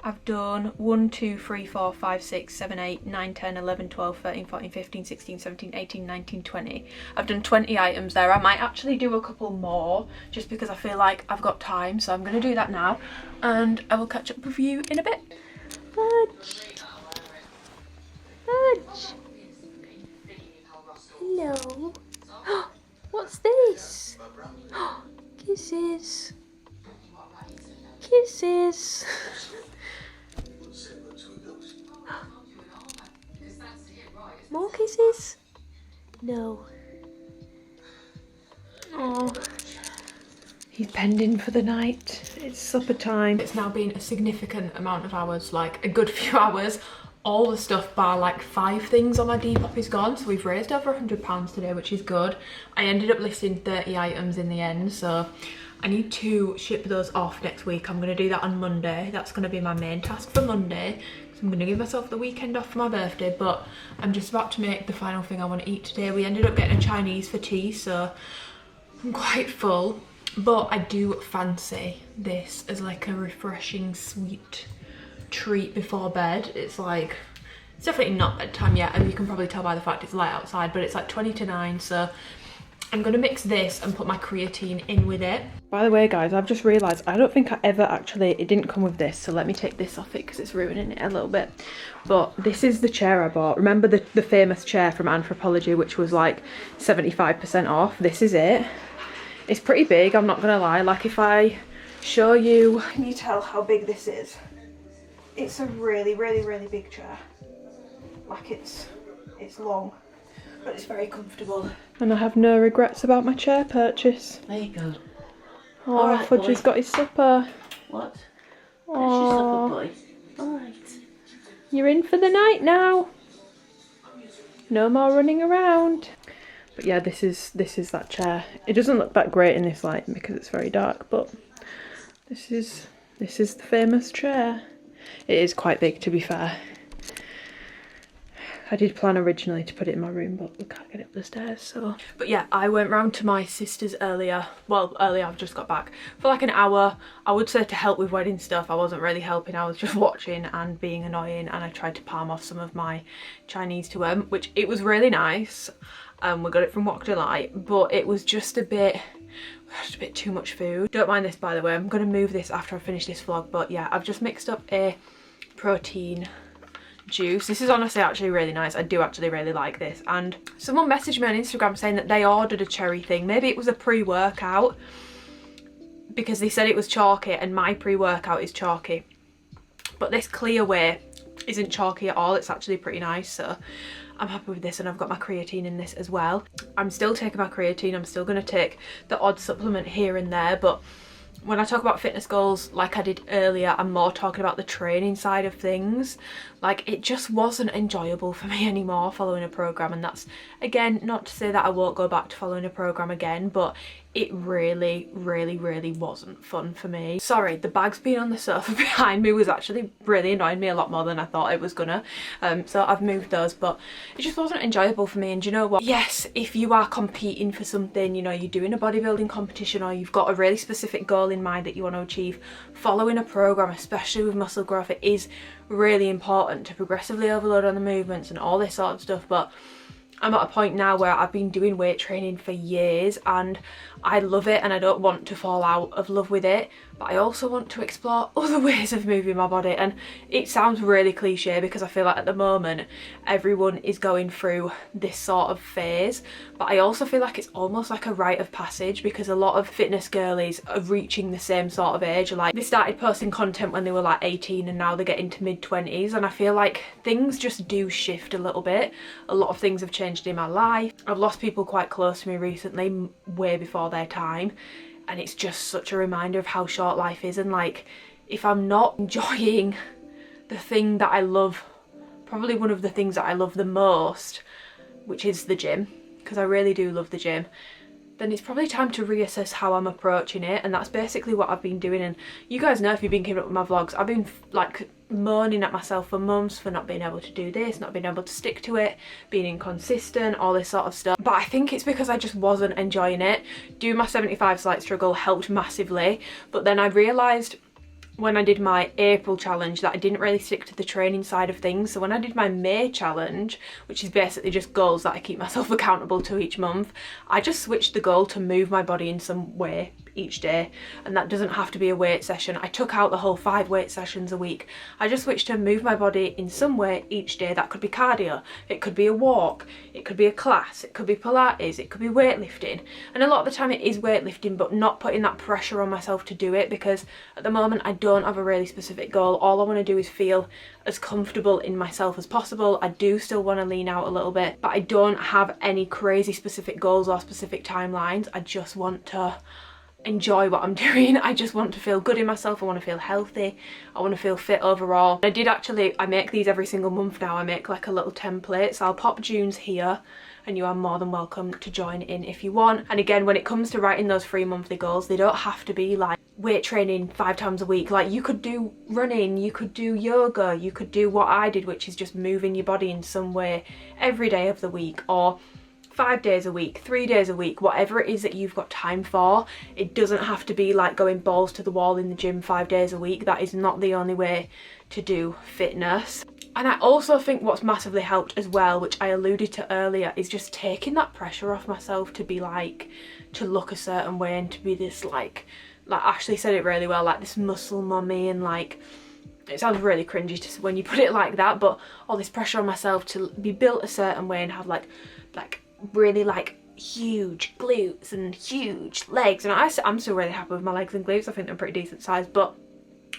I've done 1, 2, 3, 4, 5, 6, 7, 8, 9, 10, 11, 12, 13, 14, 15, 16, 17, 18, 19, 20. I've done 20 items there. I might actually do a couple more just because I feel like I've got time. So I'm going to do that now and I will catch up with you in a bit. Fudge. Fudge. Hello. What's this? Kisses. Kisses. More kisses? No. Oh. He's pending for the night. It's supper time. It's now been a significant amount of hours, like a good few hours. All the stuff bar like 5 things on my Depop is gone. So we've raised over £100 today, which is good. I ended up listing 30 items in the end. So I need to ship those off next week. I'm going to do that on Monday. That's going to be my main task for Monday. I'm going to give myself the weekend off for my birthday, but I'm just about to make the final thing I want to eat today. We ended up getting a Chinese for tea, so I'm quite full, but I do fancy this as like a refreshing sweet treat before bed. It's like, it's definitely not bedtime yet, and you can probably tell by the fact it's light outside, but it's like 20 to 9, so I'm going to mix this and put my creatine in with it. By the way, guys, I've just realised I don't think I ever actually, it didn't come with this, so let me take this off it because it's ruining it a little bit. But this is the chair I bought. Remember the famous chair from Anthropology, which was like 75% off? This is it. It's pretty big, I'm not going to lie. Like if I show you, can you tell how big this is? It's a really, really, really big chair. Like it's long, but it's very comfortable. And I have no regrets about my chair purchase. There you go. Oh, right, Fudge has got his supper. What? Oh, There's your supper, boy. Alright. You're in for the night now. No more running around. But yeah, this is that chair. It doesn't look that great in this light because it's very dark, but this is the famous chair. It is quite big, to be fair. I did plan originally to put it in my room, but we can't get it up the stairs, so. But yeah, I went round to my sister's earlier. Well, earlier, I've just got back. For like an hour, I would say to help with wedding stuff. I wasn't really helping, I was just watching and being annoying, and I tried to palm off some of my Chinese to them, which it was really nice. We got it from Wok Delight, but it was just a bit too much food. Don't mind this, by the way. I'm going to move this after I finish this vlog, but yeah, I've just mixed up a protein juice. This is honestly actually really nice. I do actually really like this. And someone messaged me on Instagram saying that they ordered a cherry thing. Maybe it was a pre-workout because they said it was chalky, and my pre-workout is chalky. But this clear whey isn't chalky at all. It's actually pretty nice, so I'm happy with this, and I've got my creatine in this as well. I'm still taking my creatine. I'm still going to take the odd supplement here and there, but when I talk about fitness goals, like I did earlier, I'm more talking about the training side of things. Like, it just wasn't enjoyable for me anymore following a program, and that's, again, not to say that I won't go back to following a program again, but it really wasn't fun for me. Sorry, the bags being on the sofa behind me was actually really annoying me a lot more than I thought it was gonna. So I've moved those, but it just wasn't enjoyable for me. And do you know what? Yes, if you are competing for something, you know, you're doing a bodybuilding competition, or you've got a really specific goal in mind that you want to achieve, following a program, especially with muscle growth, it is really important to progressively overload on the movements and all this sort of stuff. But I'm at a point now where I've been doing weight training for years and I love it, and I don't want to fall out of love with it, but I also want to explore other ways of moving my body. And it sounds really cliche because I feel like at the moment everyone is going through this sort of phase, but I also feel like it's almost like a rite of passage, because a lot of fitness girlies are reaching the same sort of age. Like, they started posting content when they were like 18 and now they're getting to mid-20s, and I feel like things just do shift a little bit. A lot of things have changed in my life. I've lost people quite close to me recently, way before their time, and it's just such a reminder of how short life is. And like, if I'm not enjoying the thing that I love, probably one of the things that I love the most, which is the gym, because I really do love the gym, then it's probably time to reassess how I'm approaching it. And that's basically what I've been doing. And you guys know, if you've been keeping up with my vlogs, I've been like moaning at myself for months for not being able to do this, not being able to stick to it, being inconsistent, all this sort of stuff. But I think it's because I just wasn't enjoying it. Doing my 75 slight struggle helped massively, but then I realised when I did my April challenge that I didn't really stick to the training side of things. So when I did my May challenge, which is basically just goals that I keep myself accountable to each month, I just switched the goal to move my body in some way each day, and that doesn't have to be a weight session. I took out the whole 5 weight sessions a week. I just switched to move my body in some way each day. That could be cardio, it could be a walk, it could be a class, it could be Pilates, it could be weightlifting. And a lot of the time it is weightlifting, but not putting that pressure on myself to do it, because at the moment I don't have a really specific goal. All I want to do is feel as comfortable in myself as possible. I do still want to lean out a little bit, but I don't have any crazy specific goals or specific timelines. I just want to enjoy what I'm doing. I just want to feel good in myself. I want to feel healthy. I want to feel fit overall. I make these every single month now. I make like a little template, so I'll pop June's here, and you are more than welcome to join in if you want. And again, when it comes to writing those 3 monthly goals, they don't have to be like weight training 5 times a week. Like, you could do running, you could do yoga, you could do what I did, which is just moving your body in some way every day of the week, or 5 days a week, 3 days a week, whatever it is that you've got time for. It doesn't have to be like going balls to the wall in the gym 5 days a week. That is not the only way to do fitness. And I also think what's massively helped as well, which I alluded to earlier, is just taking that pressure off myself to be like, to look a certain way and to be this like Ashley said it really well, like this muscle mummy, and like, it sounds really cringy to when you put it like that, but all this pressure on myself to be built a certain way and have like really like huge glutes and huge legs. And I'm still really happy with my legs and glutes. I think they're pretty decent size, but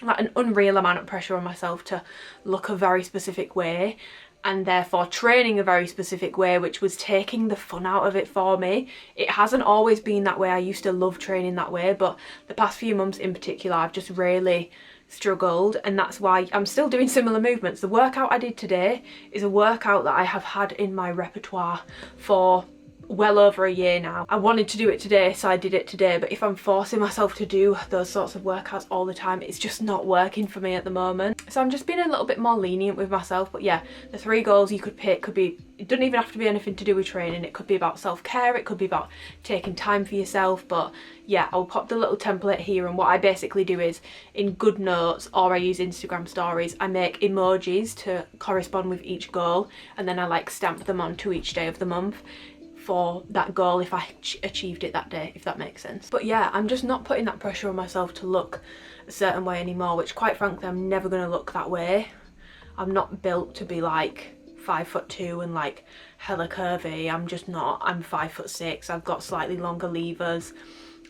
like an unreal amount of pressure on myself to look a very specific way, and therefore training a very specific way, which was taking the fun out of it for me. It hasn't always been that way. I used to love training that way, but the past few months in particular I've just really struggled, and that's why I'm still doing similar movements. The workout I did today is a workout that I have had in my repertoire for well over a year now. I wanted to do it today, so I did it today, but if I'm forcing myself to do those sorts of workouts all the time, it's just not working for me at the moment. So I'm just being a little bit more lenient with myself. But yeah, the 3 goals you could pick could be, it doesn't even have to be anything to do with training. It could be about self-care, it could be about taking time for yourself. But yeah, I'll pop the little template here, and what I basically do is in Good Notes, or I use Instagram stories, I make emojis to correspond with each goal, and then I like stamp them onto each day of the month for that goal if I achieved it that day, if that makes sense. But yeah, I'm just not putting that pressure on myself to look a certain way anymore, which quite frankly I'm never going to look that way. I'm not built to be like 5'2" and like hella curvy. I'm just not. I'm 5'6". I've got slightly longer levers.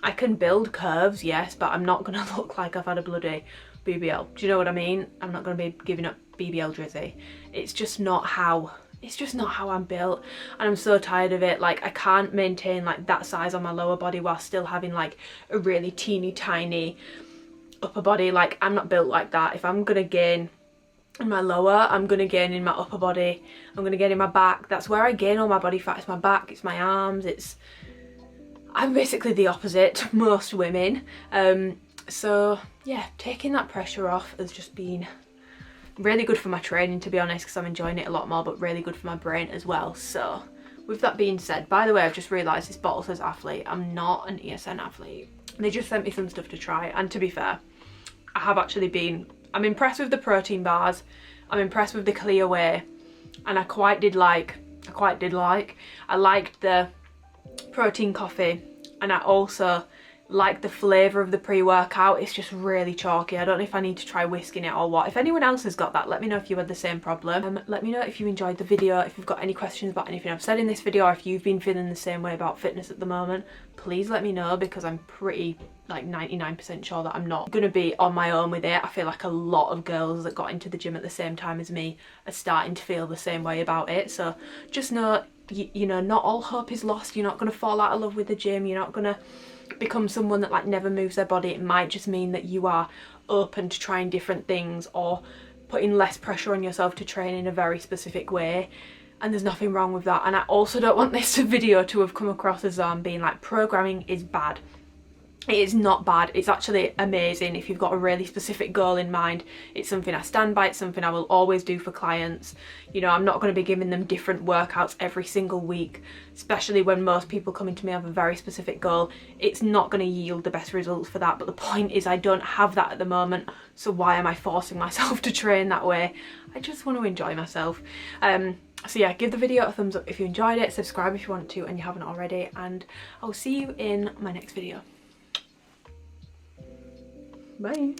I can build curves, yes, but I'm not going to look like I've had a bloody BBL. Do you know what I mean? I'm not going to be giving up BBL Drizzy. It's just not how I'm built, and I'm so tired of it. Like, I can't maintain like that size on my lower body while still having like a really teeny tiny upper body. Like, I'm not built like that. If I'm gonna gain in my lower, I'm gonna gain in my upper body, I'm gonna gain in my back. That's where I gain all my body fat. It's my back, it's my arms, I'm basically the opposite to most women. So yeah, taking that pressure off has just been really good for my training, to be honest, because I'm enjoying it a lot more, but really good for my brain as well. So with that being said, by the way, I've just realised this bottle says Alphalete. I'm not an ESN athlete. They just sent me some stuff to try, and to be fair, I have actually been, I'm impressed with the protein bars, I'm impressed with the clear whey, and I liked the protein coffee, and I also like the flavour of the pre-workout. It's just really chalky. I don't know if I need to try whisking it or what. If anyone else has got that, let me know if you had the same problem. Let me know if you enjoyed the video, if you've got any questions about anything I've said in this video, or if you've been feeling the same way about fitness at the moment. Please let me know, because I'm pretty like 99% sure that I'm not gonna be on my own with it. I feel like a lot of girls that got into the gym at the same time as me are starting to feel the same way about it. So just know, you know, not all hope is lost. You're not gonna fall out of love with the gym. You're not gonna become someone that like never moves their body. It might just mean that you are open to trying different things, or putting less pressure on yourself to train in a very specific way, and there's nothing wrong with that. And I also don't want this video to have come across as I'm being like, programming is bad. It is not bad. It's actually amazing if you've got a really specific goal in mind. It's something I stand by. It's something I will always do for clients. You know, I'm not going to be giving them different workouts every single week, especially when most people coming to me have a very specific goal. It's not going to yield the best results for that. But the point is, I don't have that at the moment. So why am I forcing myself to train that way? I just want to enjoy myself. So yeah, give the video a thumbs up if you enjoyed it. Subscribe if you want to and you haven't already. And I'll see you in my next video. Bye.